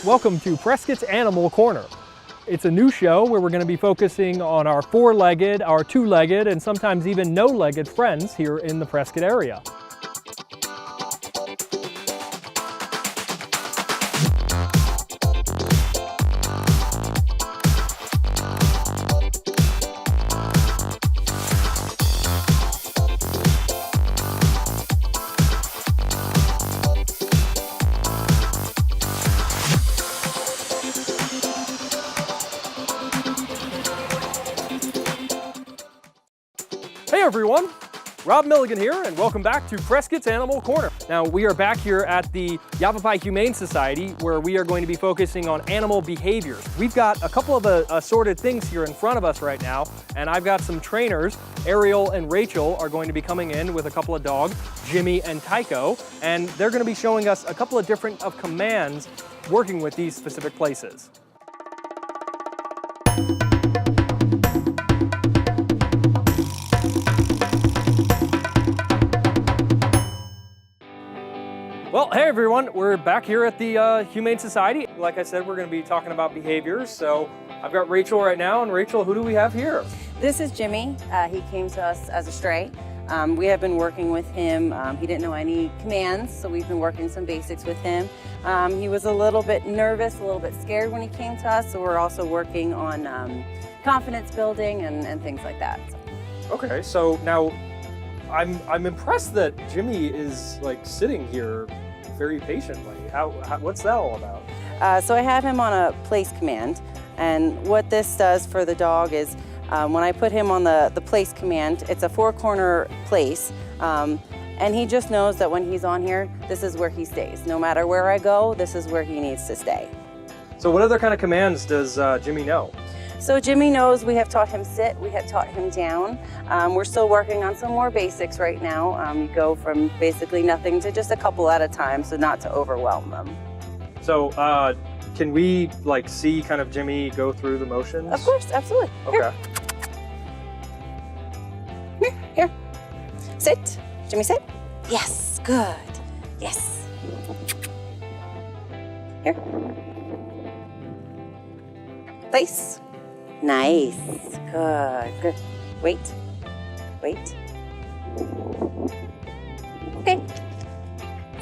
Welcome to Prescott's Animal Corner. It's a new show where we're going to be focusing on our four-legged, our two-legged, and sometimes even no-legged friends here in the Prescott area. Hey everyone, Rob Milligan here, and welcome back to Prescott's Animal Corner. Now, we are back here at the Yavapai Humane Society, where we are going to be focusing on animal behaviors. We've got a couple of assorted things here in front of us right now, and I've got some trainers. Ariel and Rachel are going to be coming in with a couple of dogs, Jimmy and Tycho, and they're going to be showing us a couple of different commands working with these specific places. Well, hey everyone, we're back here at the Humane Society. Like I said, we're going to be talking about behaviors. So I've got Rachel right now, and Rachel, who do we have here? This is Jimmy. He came to us as a stray. We have been working with him. He didn't know any commands, so we've been working some basics with him. He was a little bit nervous, a little bit scared when he came to us, so we're also working on confidence building and things like that. Okay, so now I'm impressed that Jimmy is like sitting here very patiently. What's that all about? So I have him on a place command, and what this does for the dog is when I put him on the place command, it's a four-corner place, and he just knows that when he's on here, this is where he stays. No matter where I go, this is where he needs to stay. So what other kind of commands does Jimmy know? So Jimmy knows we have taught him sit, we have taught him down. We're still working on some more basics right now. You go from basically nothing to just a couple at a time, so not to overwhelm them. So can we like see kind of Jimmy go through the motions? Of course, absolutely. Okay. Here. Sit. Jimmy, sit. Yes, good. Yes. Here. Place. Nice. Good. Good. Wait. Wait. Okay.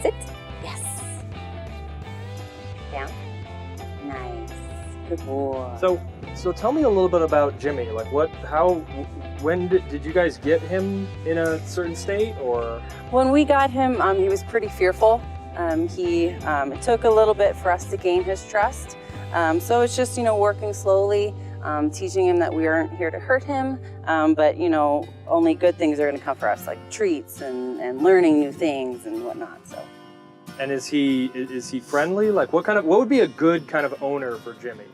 Sit. Yes. Down. Nice. Good boy. So tell me a little bit about Jimmy. Like when did you guys get him in a certain state, or? When we got him, he was pretty fearful. It took a little bit for us to gain his trust. So it's just, working slowly, teaching him that we aren't here to hurt him, but, only good things are going to come for us, like treats and learning new things and whatnot. So. And is he friendly? Like what would be a good kind of owner for Jimmy?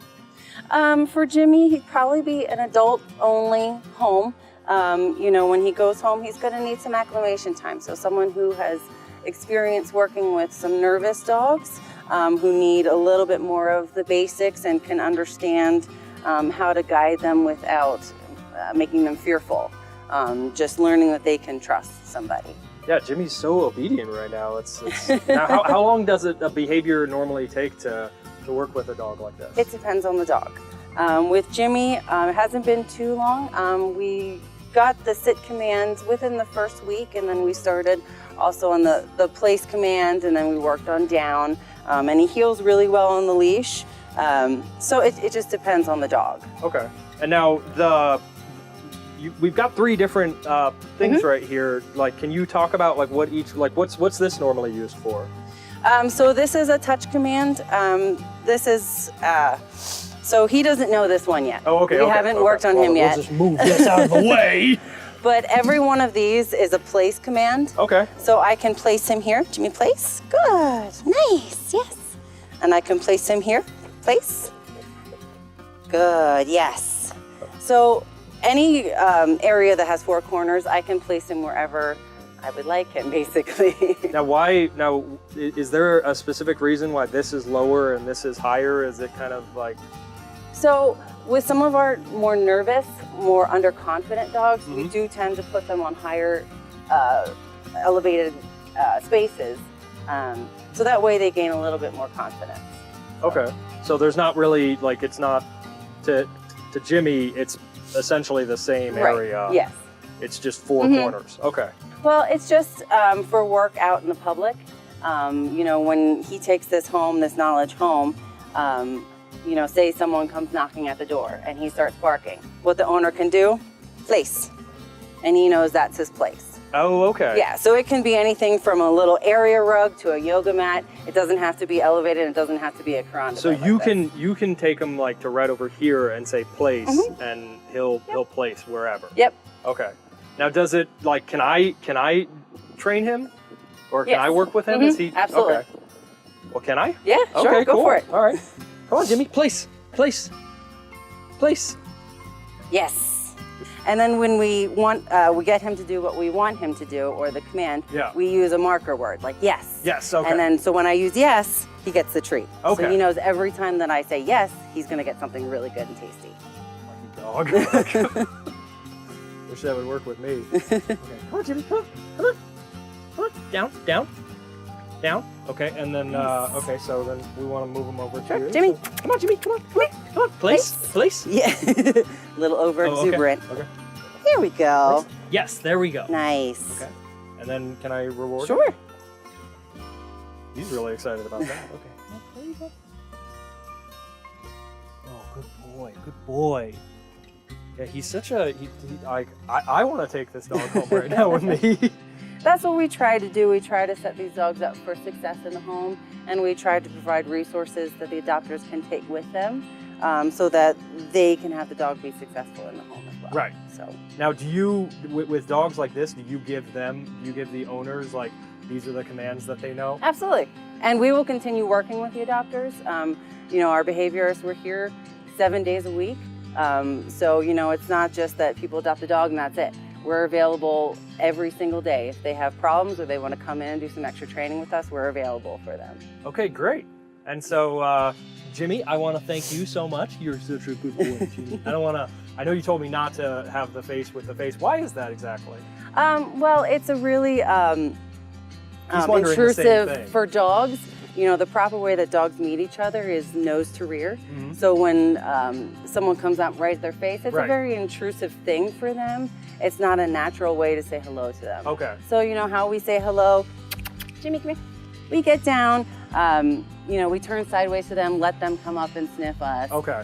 For Jimmy, he'd probably be an adult-only home. When he goes home, he's going to need some acclimation time. So someone who has experience working with some nervous dogs, who need a little bit more of the basics and can understand how to guide them without making them fearful. Just learning that they can trust somebody. Yeah, Jimmy's so obedient right now. Now, how long does a behavior normally take to work with a dog like this? It depends on the dog. With Jimmy, it hasn't been too long. We got the sit commands within the first week, and then we started also on the place command, and then we worked on down. And he heals really well on the leash. So it just depends on the dog. Okay. And now we've got three different things right here. Like, can you talk about like what's this normally used for? So this is a touch command. This is, so he doesn't know this one yet. Oh, okay. We haven't worked on him yet. We'll just move this out of the way. But every one of these is a place command. Okay. So I can place him here. Jimmy, place. Good. Nice. Yes. And I can place him here. Place. Good. Yes. So any area that has four corners, I can place him wherever I would like him, basically. Now, is there a specific reason why this is lower and this is higher? Is it kind of like? So with some of our more nervous, more underconfident dogs, we do tend to put them on higher elevated spaces. So that way they gain a little bit more confidence. Okay. So there's not really, like, it's not, to Jimmy, it's essentially the same area. Right. Yes. It's just 4 corners. Okay. Well, it's just for work out in the public. You know, when he takes this home, this knowledge home, you know, say someone comes knocking at the door and he starts barking. What the owner can do, place. And he knows that's his place. Oh, okay. Yeah, so it can be anything from a little area rug to a yoga mat. It doesn't have to be elevated. It doesn't have to be a karanda. So you can take him like to right over here and say place, and he'll place wherever. Yep. Okay. Now, does it, like, can I train him, or can I work with him? Is he absolutely? Okay. Well, can I? Yeah, sure. Okay, go cool. for it. All right. Come on, Jimmy. Place. Yes. And then when we want, we get him to do what we want him to do, or the command, we use a marker word, like yes. Yes, okay. And then, so when I use yes, he gets the treat. Okay. So he knows every time that I say yes, he's gonna get something really good and tasty. Lucky dog. Wish that would work with me. Okay. Come on, Jimmy, come on. Down. Okay, and then, okay, so then we want to move him over to you. Jimmy. So, come on, Jimmy, come on. Place. Yeah, a little over exuberant. Okay. There we go. Place. Yes, there we go. Nice. Okay, and then can I reward him? Sure. He's really excited about that. Okay. There you go. Oh, good boy. Yeah, he's such a, I want to take this dog home right now with me. That's what we try to do. We try to set these dogs up for success in the home, and we try to provide resources that the adopters can take with them so that they can have the dog be successful in the home as well. Right. So now, do you, with dogs like this, do you give the owners, like, these are the commands that they know? Absolutely. And we will continue working with the adopters. You know, our behaviorists, we're here 7 days a week. So, you know, it's not just that people adopt a dog and that's it. We're available every single day. If they have problems or they want to come in and do some extra training with us, we're available for them. Okay, great. And so, Jimmy, I want to thank you so much. You're such a good boy, Jimmy. I know you told me not to have the face with the face. Why is that exactly? Well, it's a really intrusive for dogs. You know, the proper way that dogs meet each other is nose to rear. So when someone comes up right at their face, it's a very intrusive thing for them. It's not a natural way to say hello to them. Okay. So you know how we say hello, Jimmy, come here. We get down, you know, we turn sideways to them, let them come up and sniff us. Okay.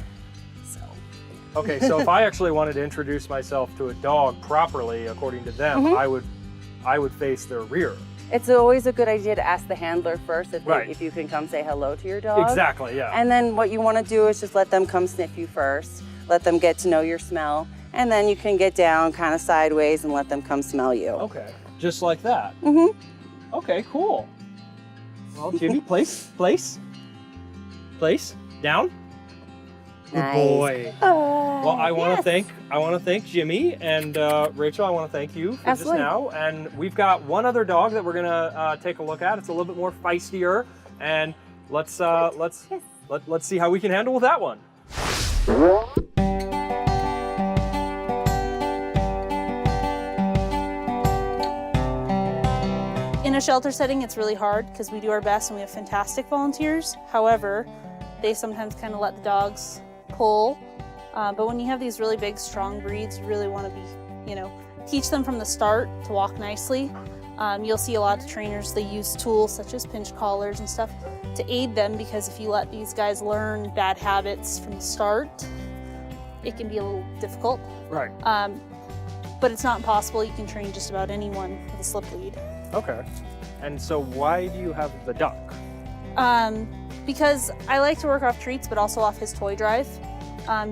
Okay, so if I actually wanted to introduce myself to a dog properly, according to them, I would face their rear. It's always a good idea to ask the handler first if you can come say hello to your dog. Exactly, yeah. And then what you want to do is just let them come sniff you first. Let them get to know your smell. And then you can get down kind of sideways and let them come smell you. Okay, just like that? Okay, cool. Well, Jimmy, place, down. Good boy. Well, I want to thank Jimmy and Rachel. I want to thank you for just now. And we've got one other dog that we're gonna take a look at. It's a little bit more feistier, and let's see how we can handle with that one. In a shelter setting, it's really hard because we do our best and we have fantastic volunteers. However, they sometimes kind of let the dogs pull. But when you have these really big, strong breeds, you really want to be, you know, teach them from the start to walk nicely. You'll see a lot of trainers, they use tools such as pinch collars and stuff to aid them, because if you let these guys learn bad habits from the start, it can be a little difficult. Right. But it's not impossible. You can train just about anyone with a slip lead. Okay. And so why do you have the duck? Because I like to work off treats, but also off his toy drive.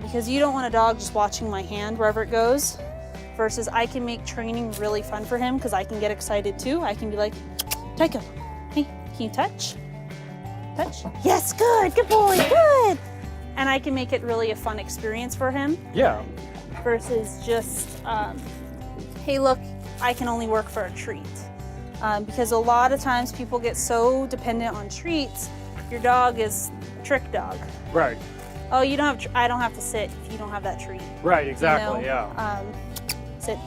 Because you don't want a dog just watching my hand wherever it goes, versus I can make training really fun for him because I can get excited too. I can be like, Tycho, hey, can you touch? Touch? Yes, good boy, good. And I can make it really a fun experience for him. Yeah. Versus just, hey, look, I can only work for a treat. Because a lot of times people get so dependent on treats. Your dog is a trick dog. Right. Oh, you don't have. I don't have to sit if you don't have that treat. Right. Exactly. You know? Yeah. Sit.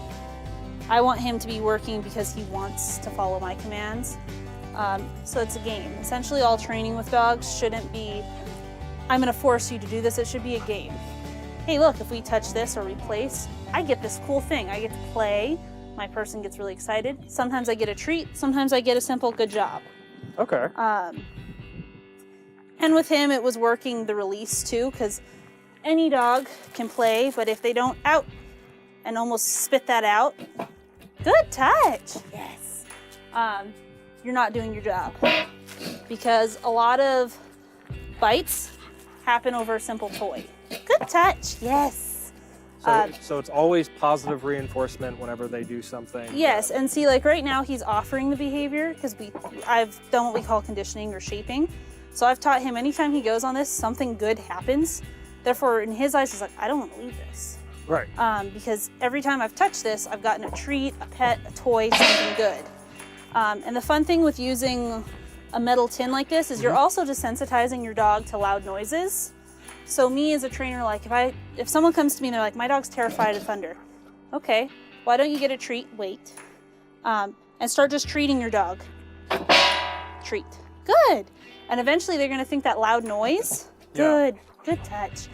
I want him to be working because he wants to follow my commands. So it's a game. Essentially, all training with dogs shouldn't be I'm gonna force you to do this. It should be a game. Hey, look, if we touch this or we place, I get this cool thing. I get to play. My person gets really excited. Sometimes I get a treat. Sometimes I get a simple good job. Okay. And with him, it was working the release too, because any dog can play, but if they don't out and almost spit that out, good touch. Yes. You're not doing your job, because a lot of bites happen over a simple toy. Good touch. Yes. So it's always positive reinforcement whenever they do something. Yes, and see, like right now he's offering the behavior because I've done what we call conditioning or shaping. So I've taught him anytime he goes on this, something good happens. Therefore, in his eyes, he's like, I don't want to leave this. Right. Because every time I've touched this, I've gotten a treat, a pet, a toy, something good. And the fun thing with using a metal tin like this is you're also desensitizing your dog to loud noises. So me as a trainer, like if someone comes to me and they're like, my dog's terrified of thunder. Okay, why don't you get a treat, wait, and start just treating your dog. Treat, good. And eventually they're gonna think that loud noise, good touch,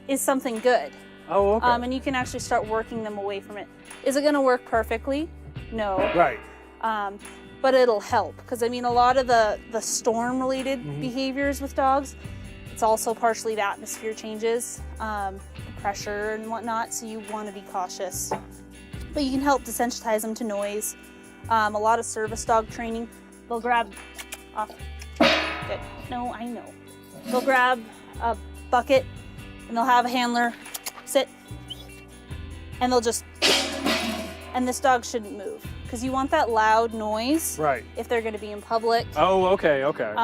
is something good. Oh, okay. And you can actually start working them away from it. Is it gonna work perfectly? No. Right. But it'll help, because I mean, a lot of the storm-related behaviors with dogs, it's also partially the atmosphere changes, pressure and whatnot, so you want to be cautious. But you can help desensitize them to noise. A lot of service dog training, they'll grab, good. No, I know. They'll grab a bucket and they'll have a handler sit, and they'll just, and this dog shouldn't move, because you want that loud noise. Right. If they're going to be in public. Oh, okay, okay.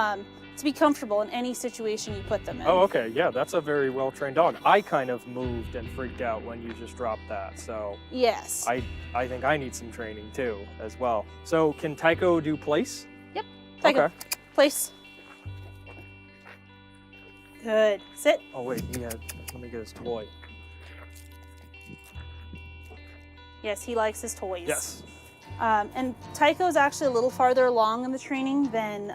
To be comfortable in any situation you put them in. Oh, okay. Yeah, that's a very well-trained dog. I kind of moved and freaked out when you just dropped that, so yes. I think I need some training too, as well. So can Tycho do place? Yep. Tycho, Okay. place. Good. Sit. Oh wait, let me get his toy. Yes, he likes his toys. Yes. And Tycho's actually a little farther along in the training than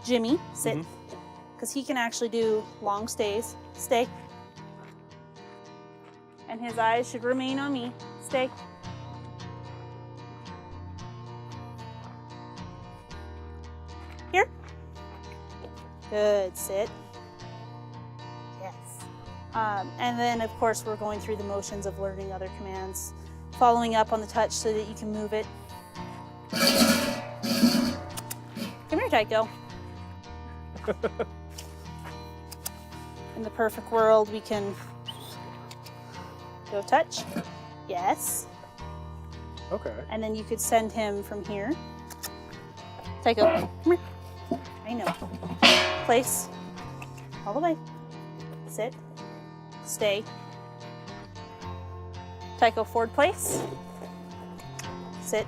Jimmy. Sit. Because he can actually do long stays. Stay. And his eyes should remain on me. Stay. Here. Good. Sit. Yes. And then, of course, we're going through the motions of learning other commands, following up on the touch so that you can move it. Come here, Tycho. In the perfect world, we can go touch. Yes. Okay. And then you could send him from here. Tycho, come here. I know. Place. All the way. Sit. Stay. Tycho, forward place. Sit.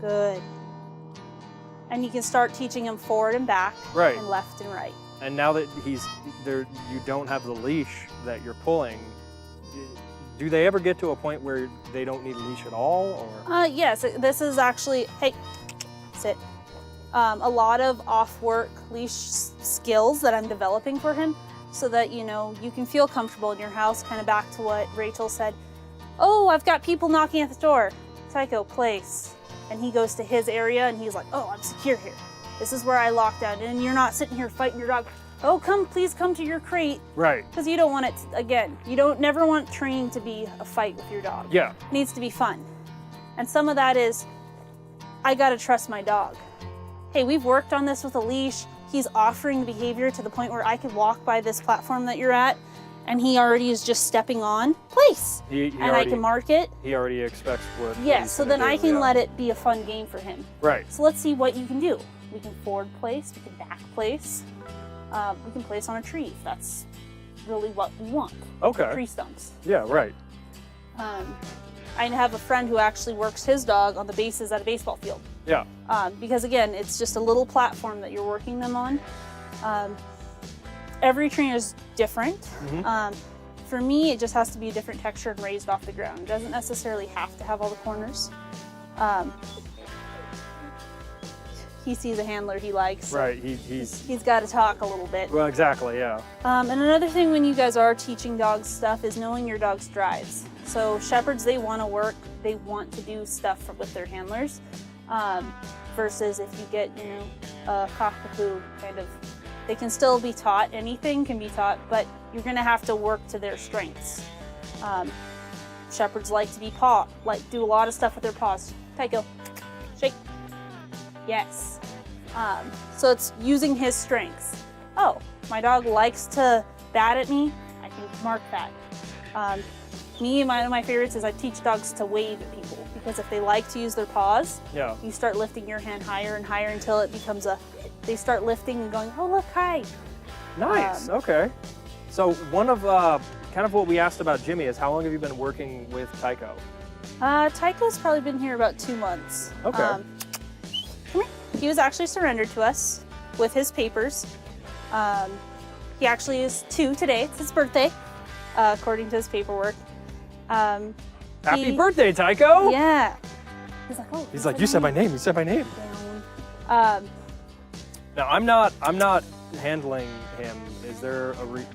Good. And you can start teaching him forward and back, Right. and left and right. And now that he's there, you don't have the leash that you're pulling. Do they ever get to a point where they don't need a leash at all, or? Yes, this is actually, hey, sit. A lot of off-work leash skills that I'm developing for him, so that, you know, you can feel comfortable in your house, kind of back to what Rachel said. Oh, I've got people knocking at the door. Tycho, place. And he goes to his area and he's like, oh, I'm secure here. This is where I lock down. And you're not sitting here fighting your dog. Oh, please come to your crate. Right. Because you don't want it, again, you don't never want training to be a fight with your dog. Yeah. It needs to be fun. And some of that is, I gotta trust my dog. Hey, we've worked on this with a leash. He's offering the behavior to the point where I could walk by this platform that you're at, and he already is just stepping on place. I can mark it. He already expects what. Yes, so then I can let it be a fun game for him. Right. So let's see what you can do. We can forward place, we can back place, we can place on a tree if that's really what we want. Okay. Tree stumps. Yeah, right. I have a friend who actually works his dog on the bases at a baseball field. Yeah. Because again, it's just a little platform that you're working them on. Every trainer is different. For me, it just has to be a different texture and raised off the ground. It doesn't necessarily have to have all the corners. he sees a handler he likes. So Right, he's got to talk a little bit. well, exactly, yeah. And another thing when you guys are teaching dogs stuff is knowing your dog's drives. So shepherds, they want to work, they want to do stuff with their handlers, versus if you get, you know, a cockapoo kind of, they can still be taught, anything can be taught, but you're going to have to work to their strengths. Shepherds like to be do a lot of stuff with their paws. Tycho, shake. Yes. So it's using his strengths. Oh, my dog likes to bat at me. I can mark that. One of my favorites is I teach dogs to wave at people, because if they like to use their paws, Yeah. you start lifting your hand higher and higher until it becomes they start lifting and going, oh, look, hi. Nice, okay. So one of kind of what we asked about Jimmy is how long have you been working with Tycho? Tycho's probably been here about 2 months. Okay. Come here. He was actually surrendered to us with his papers. He actually is 2 today. It's his birthday, according to his paperwork. Happy birthday, Tycho! Yeah. He's like, oh. He's like, you said my name. You said my name. Down. Now I'm not handling him. Is there a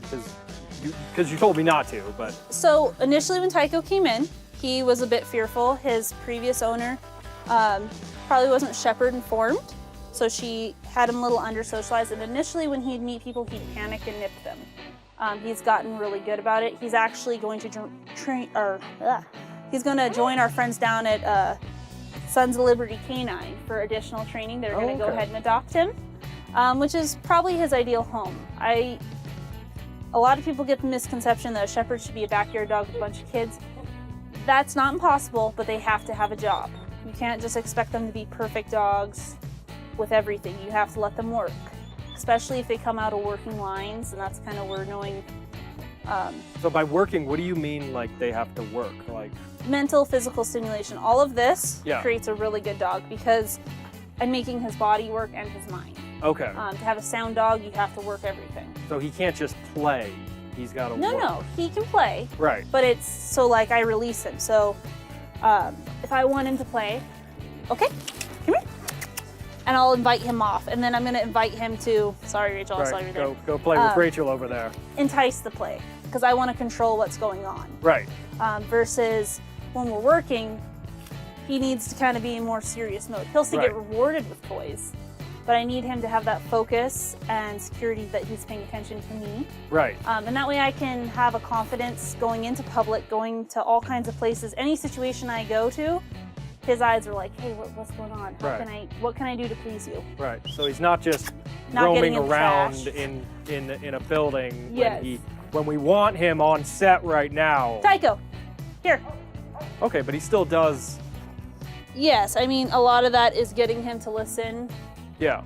because you told me not to, but So initially when Tycho came in, he was a bit fearful. His previous owner probably wasn't shepherd informed, so she had him a little under-socialized, and initially when he'd meet people, he'd panic and nip them. He's gotten really good about it. He's actually going to he's going to join our friends down at Sons of Liberty Canine for additional training. They're going to go ahead and adopt him, which is probably his ideal home. A lot of people get the misconception that a shepherd should be a backyard dog with a bunch of kids. That's not impossible, but they have to have a job. You can't just expect them to be perfect dogs with everything. You have to let them work, especially if they come out of working lines, and that's kind of where knowing. So by working, what do you mean like they have to work? Like Mental, physical stimulation, all of this Yeah. creates a really good dog, because I'm making his body work and his mind. Okay. To have a sound dog, you have to work everything. So he can't just play. He's got to work. No, he can play. Right. But it's so like I release him. So if I want him to play, okay, come here. And I'll invite him off. And then I'm going to invite him to, sorry, Rachel, I saw you there. Go play with Rachel over there. Entice the play, because I want to control what's going on. Right. Versus when we're working, he needs to kind of be in more serious mode. He'll still get rewarded with toys, but I need him to have that focus and security that he's paying attention to me. Right. And that way I can have a confidence going into public, going to all kinds of places. Any situation I go to, his eyes are like, hey, what's going on? What can I do to please you? Right. So he's not just Not roaming getting in around trash. in a building Yes. when we want him on set right now. Tycho, here. Okay, but he still does. Yes, I mean, a lot of that is getting him to listen. Yeah.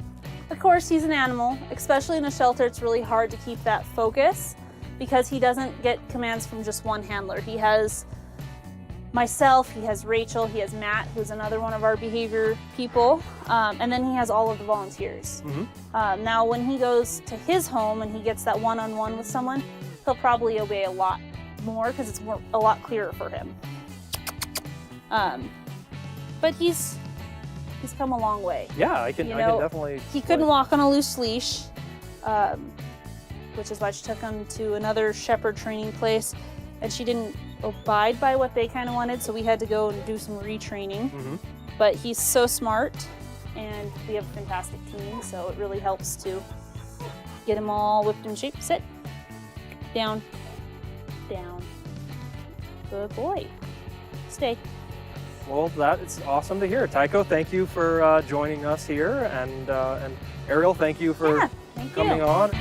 Of course, he's an animal, especially in a shelter. It's really hard to keep that focus because he doesn't get commands from just one handler. He has myself, he has Rachel, he has Matt, who's another one of our behavior people, and then he has all of the volunteers. Mm-hmm. Now, when he goes to his home and he gets that one-on-one with someone, he'll probably obey a lot more because it's a lot clearer for him. But he's come a long way. Yeah, I can definitely. He couldn't walk on a loose leash, which is why she took him to another shepherd training place, and she didn't abide by what they kind of wanted, so we had to go and do some retraining. Mm-hmm. But he's so smart, and we have a fantastic team, so it really helps to get him all whipped in shape. Sit. Down. Down. Good boy. Stay. Well, that is awesome to hear. Tycho, thank you for joining us here, and Ariel, thank you for coming on.